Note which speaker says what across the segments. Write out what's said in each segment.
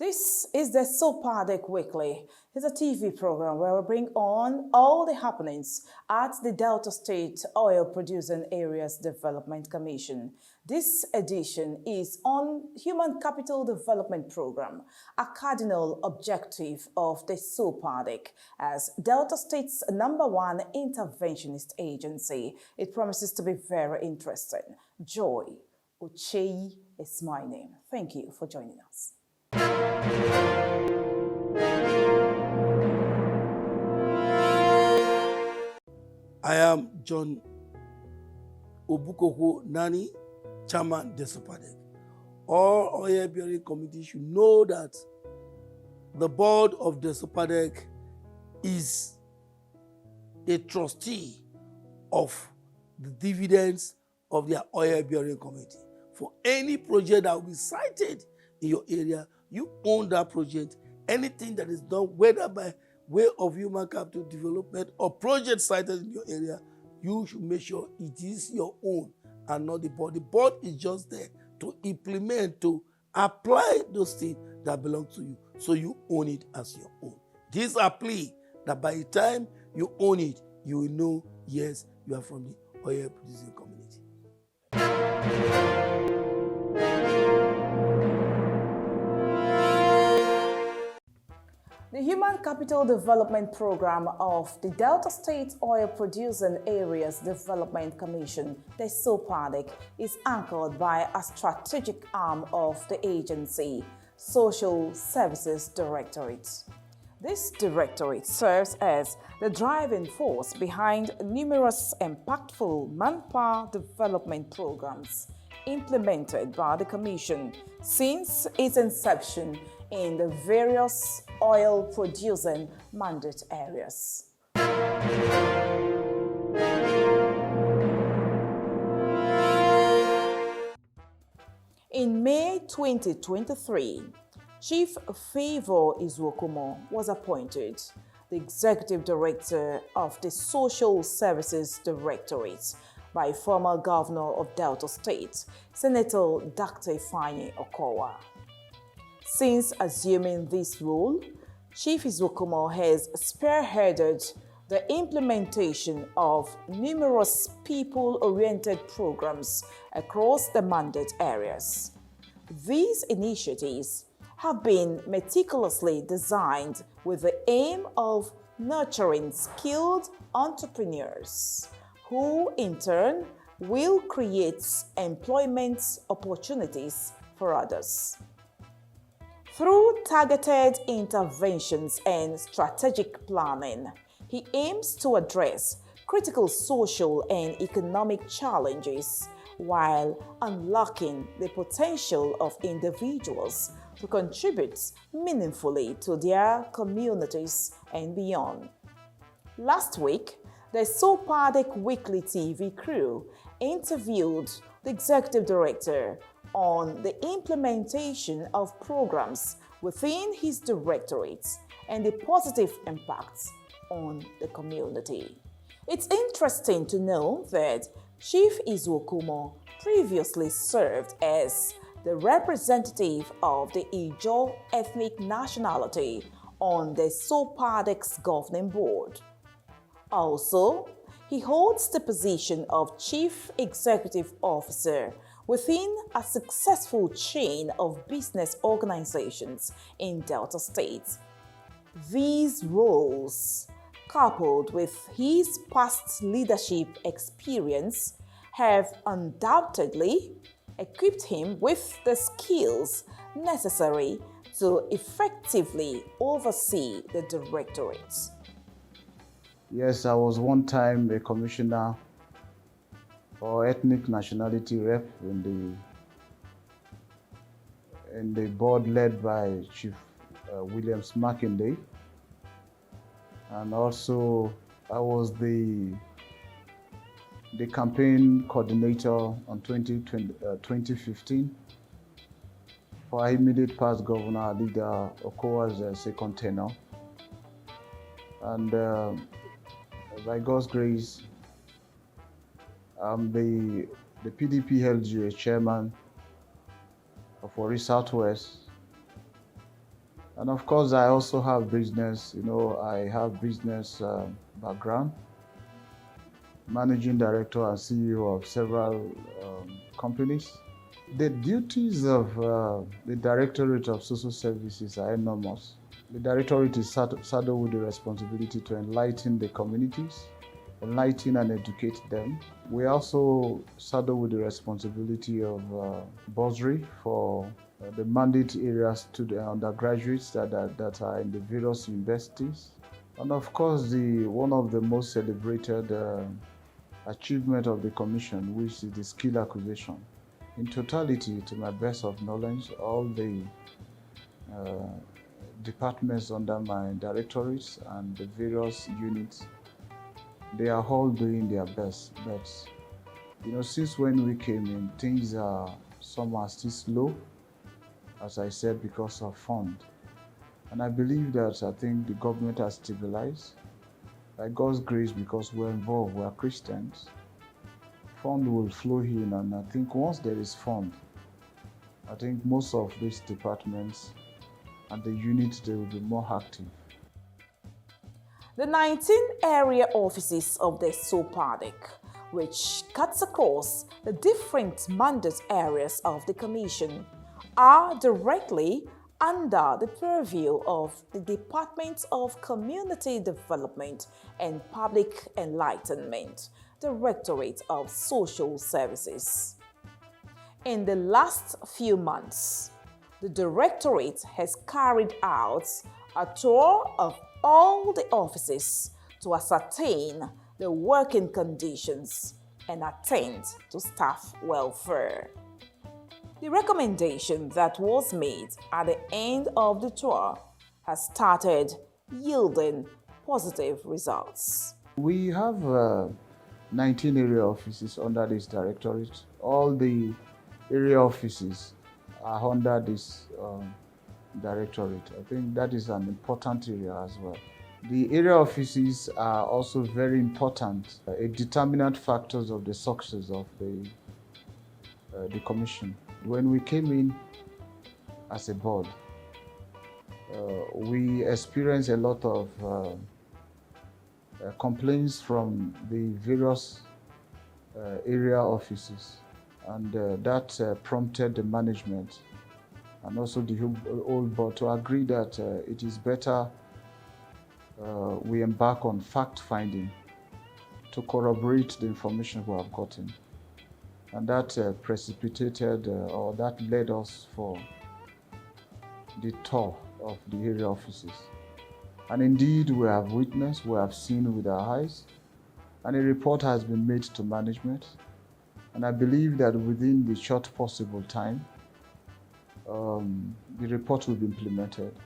Speaker 1: This is the Desopadec Weekly. It's a TV program where we bring on all the happenings at the Delta State Oil Producing Areas Development Commission. This edition is on Human Capital Development Program, a cardinal objective of the Desopadec as Delta State's #1 interventionist agency. It promises to be very interesting. Joy Ochei is my name. Thank you for joining us.
Speaker 2: I am John Obukoko Nani, Chairman Desopadec. All oil-bearing committees should know that the board of Desopadec is a trustee of the dividends of their oil-bearing committee. For any project that will be cited in your area, you own that project. Anything that is done, whether by way of human capital development or project cited in your area, you should make sure it is your own and not the board. The board is just there to implement, to apply those things that belong to you, so you own it as your own. This is a plea that by the time you own it, you will know, yes, you are from the oil producing community.
Speaker 1: The Human Capital Development Program of the Delta State Oil Producing Areas Development Commission, the Desopadec, is anchored by a strategic arm of the agency, Social Services Directorate. This directorate serves as the driving force behind numerous impactful manpower development programs implemented by the Commission since its inception in the various oil-producing mandate areas. In May 2023, Chief Favor Izwokomo was appointed the Executive Director of the Social Services Directorate by former Governor of Delta State, Senator Dr. Ifeanyi Okowa. Since assuming this role, Chief Izwokomo has spearheaded the implementation of numerous people-oriented programs across the mandate areas. These initiatives have been meticulously designed with the aim of nurturing skilled entrepreneurs who, in turn, will create employment opportunities for others. Through targeted interventions and strategic planning, he aims to address critical social and economic challenges while unlocking the potential of individuals to contribute meaningfully to their communities and beyond. Last week, the Desopadec Weekly TV crew interviewed the Executive Director on the implementation of programs within his directorate and the positive impacts on the community. It's interesting to know that Chief Izwokomo previously served as the representative of the Ijaw ethnic nationality on the Desopadec's governing board. Also, he holds the position of Chief Executive Officer within a successful chain of business organizations in Delta State. These roles, coupled with his past leadership experience, have undoubtedly equipped him with the skills necessary to effectively oversee the directorate.
Speaker 3: Yes, I was one time a commissioner for ethnic nationality rep in the board led by Chief Williams Makinde, and also I was the campaign coordinator on 2015 for our immediate past governor, leader Okowa's second tenure, and by God's grace, I'm the PDP LGA chairman of Warri Southwest And of course, I also have business, I have business background, managing director and CEO of several companies. The duties of the Directorate of Social Services are enormous. The Directorate is saddled with the responsibility to enlighten the communities, enlighten and educate them. We also saddled with the responsibility of bursary for the mandate areas to the undergraduates that are in the various universities. And of course, one of the most celebrated achievement of the Commission, which is the skill acquisition. In totality, to my best of knowledge, all the departments under my directorates and the various units, they are all doing their best. But since when we came in, some are still slow, as I said, because of fund. And I believe that I think the government has stabilized. By God's grace, because we're involved, we're Christians, fund will flow in, and I think once there is fund, I think most of these departments and the units, they will be more active.
Speaker 1: The 19 area offices of the Desopadec, which cuts across the different mandate areas of the Commission, are directly under the purview of the Department of Community Development and Public Enlightenment, Directorate of Social Services. In the last few months, the Directorate has carried out a tour of all the offices to ascertain the working conditions and attend to staff welfare. The recommendation that was made at the end of the tour has started yielding positive results.
Speaker 3: We have 19 area offices under this directorate. All the area offices are under this directorate. I think that is an important area as well. The area offices are also very important, a determinant factors of the success of the Commission. When we came in as a board, we experienced a lot of complaints from the various area offices, and that prompted the management and also the whole board to agree that it is better we embark on fact-finding to corroborate the information we have gotten. And that precipitated or that led us for the tour of the area offices. And indeed, we have witnessed, we have seen with our eyes, and a report has been made to management. And I believe that within the short possible time, the report will be implemented.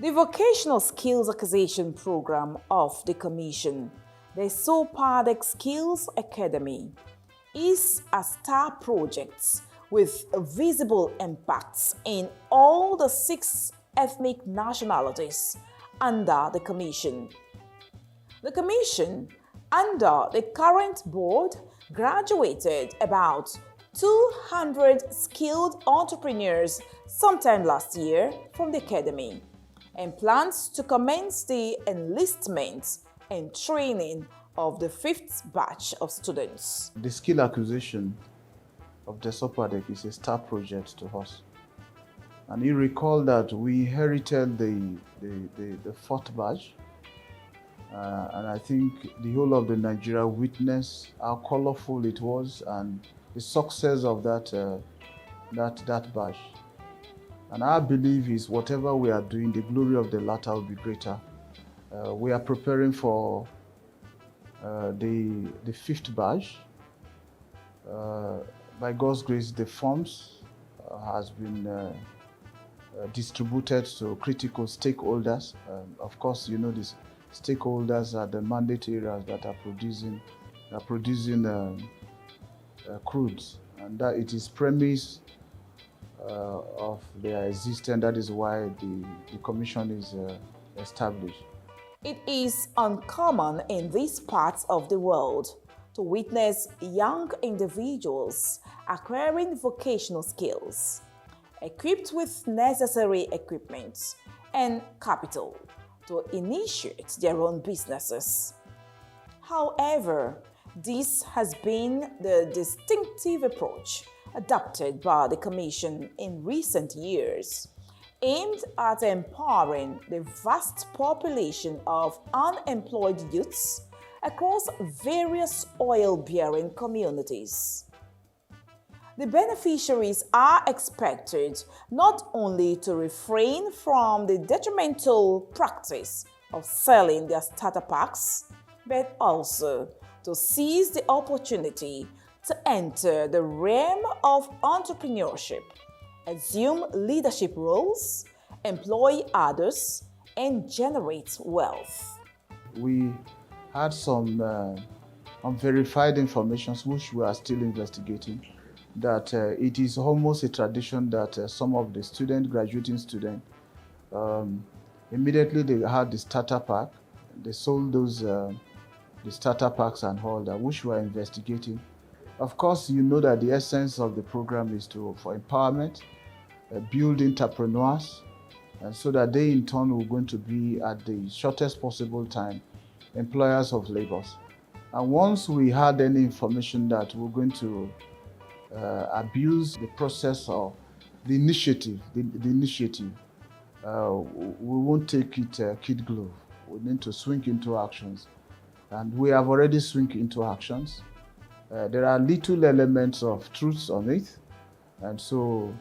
Speaker 1: The Vocational Skills Acquisition Program of the Commission, the Desopadec Skills Academy, is a star project with visible impacts in all the 6 ethnic nationalities under the Commission. The Commission, under the current board, graduated about 200 skilled entrepreneurs sometime last year from the Academy and plans to commence the enlistment and training of the 5th batch of students.
Speaker 3: The skill acquisition of Desopadec is a star project to us. And you recall that we inherited the 4th batch, and I think the whole of the Nigeria witnessed how colorful it was and the success of that batch. And our belief is whatever we are doing, the glory of the latter will be greater. We are preparing for the 5th batch. By God's grace, the forms has been distributed to critical stakeholders. Of course, you know these stakeholders are the mandate areas that are producing crudes, and that it is premise of their existence. That is why the commission is established.
Speaker 1: It is uncommon in these parts of the world to witness young individuals acquiring vocational skills, equipped with necessary equipment and capital to initiate their own businesses. However, this has been the distinctive approach adopted by the Commission in recent years, aimed at empowering the vast population of unemployed youths across various oil-bearing communities. The beneficiaries are expected not only to refrain from the detrimental practice of selling their starter packs, but also to seize the opportunity to enter the realm of entrepreneurship, assume leadership roles, employ others, and generate wealth.
Speaker 3: We had some unverified information which we are still investigating, that it is almost a tradition that some of the graduating students, immediately they had the starter pack, they sold those the starter packs and all that, which we are investigating. Of course, you know that the essence of the program is for empowerment, build entrepreneurs, and so that they in turn will going to be at the shortest possible time employers of labors. And once we had any information that we're going to abuse the process of the initiative, we won't take it kid glove. We need to swing into actions, and we have already swung into actions. There are little elements of truth on it, and so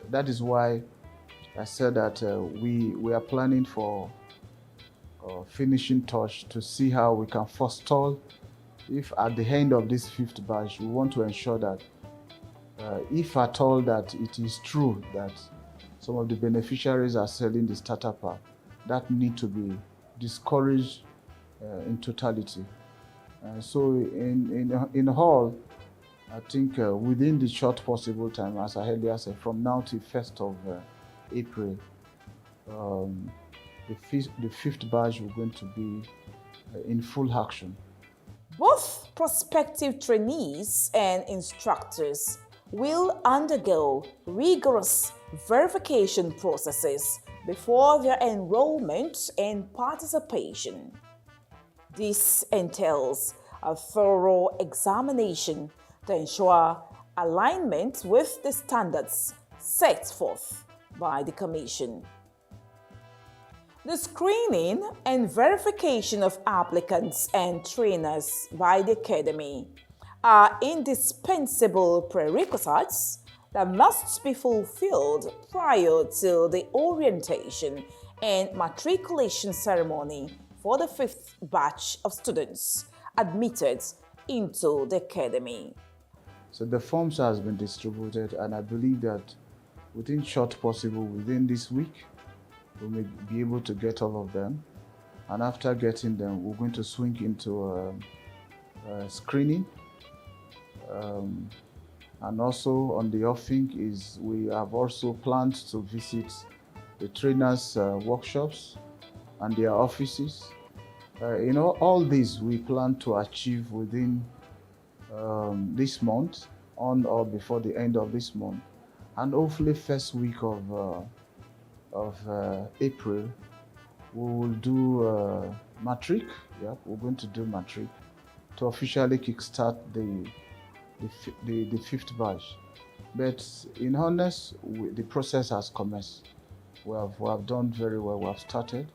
Speaker 3: that is why I said that we are planning for finishing touch to see how we can forestall. If at the end of this 5th batch, we want to ensure that if at all that it is true that some of the beneficiaries are selling the starter pack, that need to be discouraged in totality. So in all, I think within the short possible time, as I earlier said, from now till 1st of April, the 5th batch is going to be in full action.
Speaker 1: Both prospective trainees and instructors will undergo rigorous verification processes before their enrollment and participation. This entails a thorough examination to ensure alignment with the standards set forth by the Commission. The screening and verification of applicants and trainers by the Academy are indispensable prerequisites that must be fulfilled prior to the orientation and matriculation ceremony for the 5th batch of students admitted into the Academy.
Speaker 3: So the forms has been distributed, and I believe that within short possible, within this week, we may be able to get all of them. And after getting them, we're going to swing into screening. And also on the offing is we have also planned to visit the trainers' workshops and their offices. All these we plan to achieve within this month, on or before the end of this month, and hopefully first week of April we will do matric. Yeah, we're going to do matric to officially kickstart the fifth batch. But in honest, the process has commenced. We have done very well. We have started,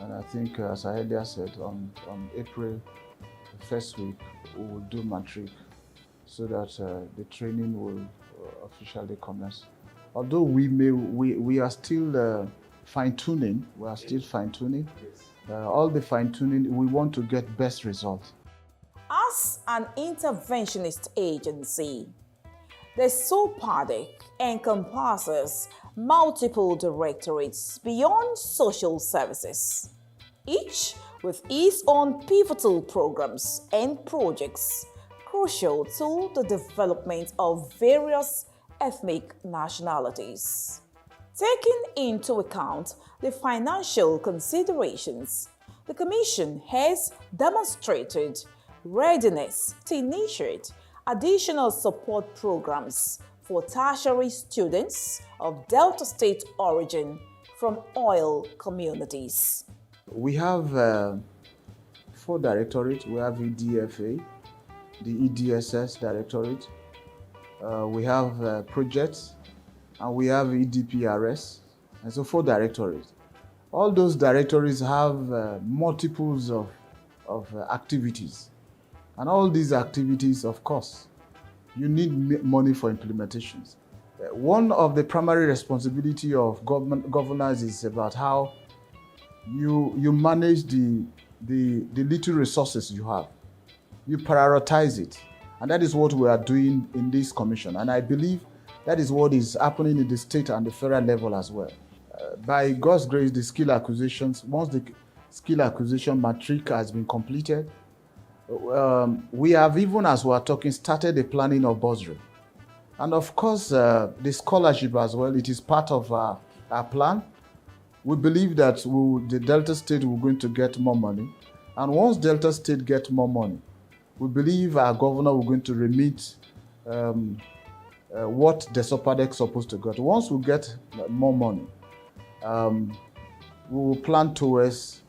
Speaker 3: and I think, as I earlier said, on April the first week we will do matric, so that the training will officially commence. Although we are still fine-tuning. We are still fine-tuning. All the fine-tuning, we want to get best results.
Speaker 1: As an interventionist agency, the Desopadec encompasses multiple directorates beyond social services, each with its own pivotal programs and projects crucial to the development of various ethnic nationalities. Taking into account the financial considerations, the Commission has demonstrated readiness to initiate additional support programs for tertiary students of Delta State origin from oil communities.
Speaker 3: We have 4 directorates. We have EDFA, the EDSS directorate. We have projects, and we have EDPRS, and so 4 directorates. All those directorates have multiples of activities. And all these activities, of course, you need money for implementations. One of the primary responsibility of governors is about how you manage the little resources you have. You prioritize it. And that is what we are doing in this commission. And I believe that is what is happening in the state and the federal level as well. By God's grace, the skill acquisitions, once the skill acquisition matric has been completed, we have, even as we are talking, started the planning of bursary. And of course, the scholarship as well, it is part of our plan. We believe that the Delta State will going to get more money. And once Delta State gets more money, we believe our governor will going to remit what Desopadec is supposed to get. Once we get more money, we will plan towards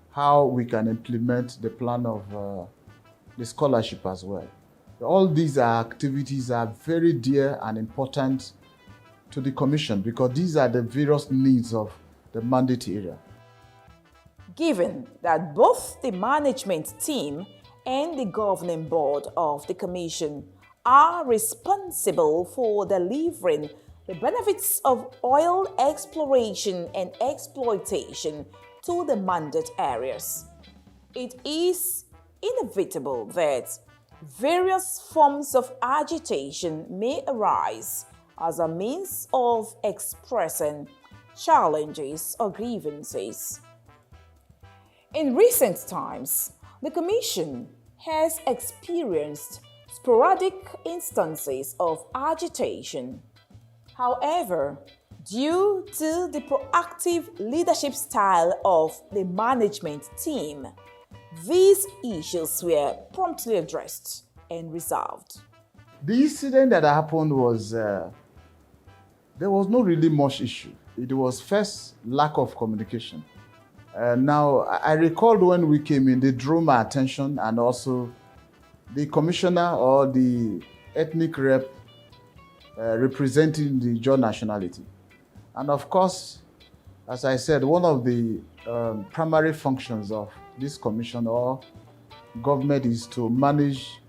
Speaker 3: how we can implement the plan of the scholarship as well. All these activities are very dear and important to the Commission because these are the various needs of the mandate area.
Speaker 1: Given that both the management team and the governing board of the Commission are responsible for delivering the benefits of oil exploration and exploitation to the mandate areas, it is inevitable that various forms of agitation may arise as a means of expressing challenges or grievances. In recent times, the Commission has experienced sporadic instances of agitation. However, due to the proactive leadership style of the management team, these issues were promptly addressed and resolved.
Speaker 3: The incident that happened was, there was no really much issue. It was first lack of communication. Now, I recalled when we came in, they drew my attention, and also the commissioner or the ethnic rep representing the dual nationality. And of course, as I said, one of the primary functions of this commission or government is to manage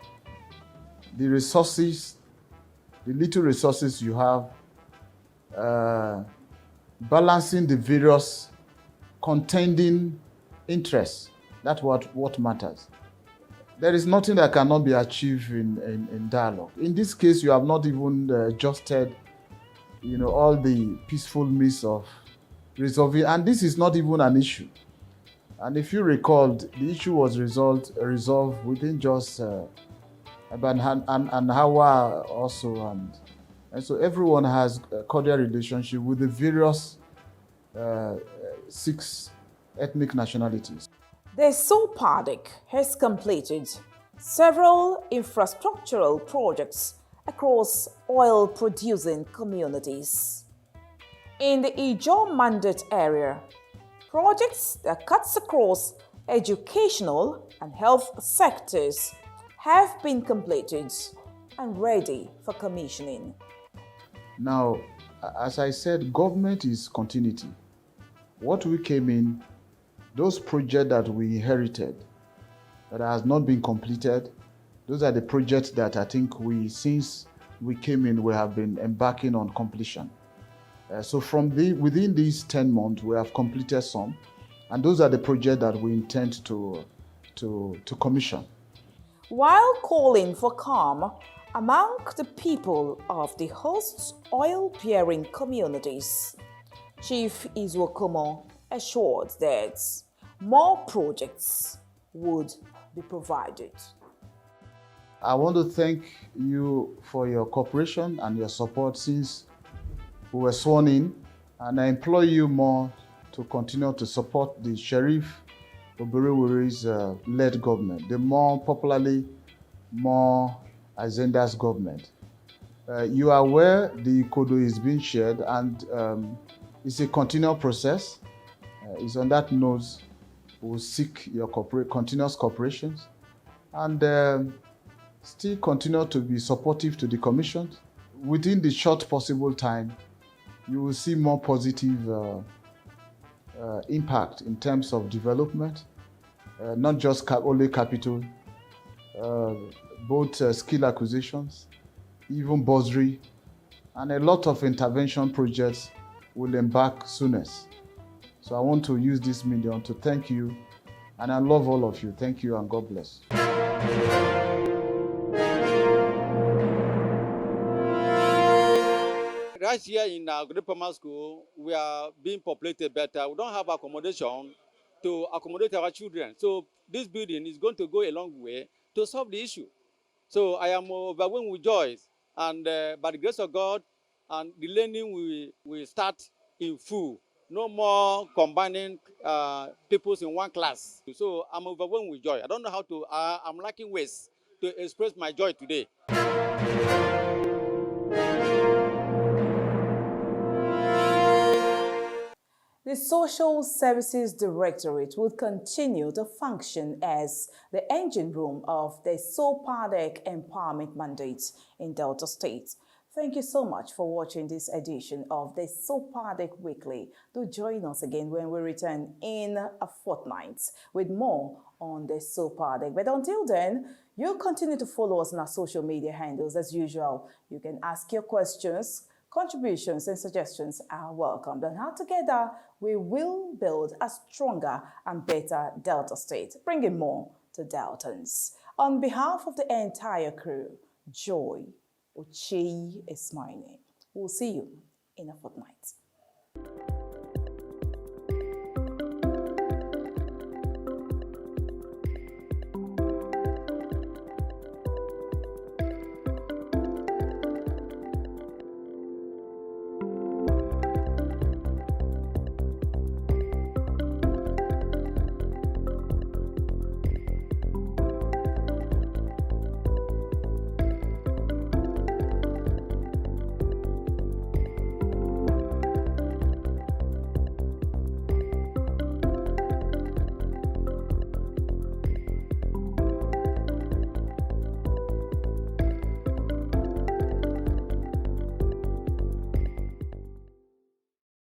Speaker 3: the resources, the little resources you have, balancing the various contending interests. That's what matters. There is nothing that cannot be achieved in dialogue. In this case, you have not even adjusted, all the peaceful means of resolving, and this is not even an issue. And if you recall, the issue was resolved within just about an hour or so, and so everyone has a cordial relationship with the various 6 ethnic nationalities.
Speaker 1: Desopadec has completed several infrastructural projects across oil-producing communities. In the Ijaw Mandate area, projects that cuts across educational and health sectors have been completed and ready for commissioning.
Speaker 3: Now, as I said, government is continuity. What we came in, those projects that we inherited that has not been completed, those are the projects that I think since we came in, we have been embarking on completion. So within these 10 months, we have completed some, and those are the projects that we intend to commission.
Speaker 1: While calling for calm among the people of the host's oil-bearing communities, Chief Izwokomo assured that more projects would be provided.
Speaker 3: I want to thank you for your cooperation and your support since we were sworn in, and I implore you more to continue to support the Sheriff Oberewure's led government, the more popularly, more Azenda's government. You are aware the Ikodo is being shared, and it's a continual process. It's on that note, we'll seek your continuous cooperation and still continue to be supportive to the Commission. Within the short possible time, you will see more positive impact in terms of development, not just only capital, both skill acquisitions, even bursary, and a lot of intervention projects will embark soonest. So I want to use this medium to thank you, and I love all of you. Thank you and God bless.
Speaker 4: Right here in our primary school, we are being populated better. We don't have accommodation to accommodate our children. So this building is going to go a long way to solve the issue. So I am overwhelmed with joy, and by the grace of God, and the learning will start in full. No more combining peoples in one class. So I'm overwhelmed with joy. I don't know how to, I'm lacking ways to express my joy today.
Speaker 1: The Social Services Directorate will continue to function as the engine room of the Desopadec Empowerment Mandate in Delta State. Thank you so much for watching this edition of the Desopadec Weekly. Do join us again when we return in a fortnight with more on the Desopadec. But until then, you'll continue to follow us on our social media handles as usual. You can ask your questions. Contributions and suggestions are welcomed, and how together we will build a stronger and better Delta State, bringing more to Deltans. On behalf of the entire crew, Joy Ochei is my name. We'll see you in a fortnight.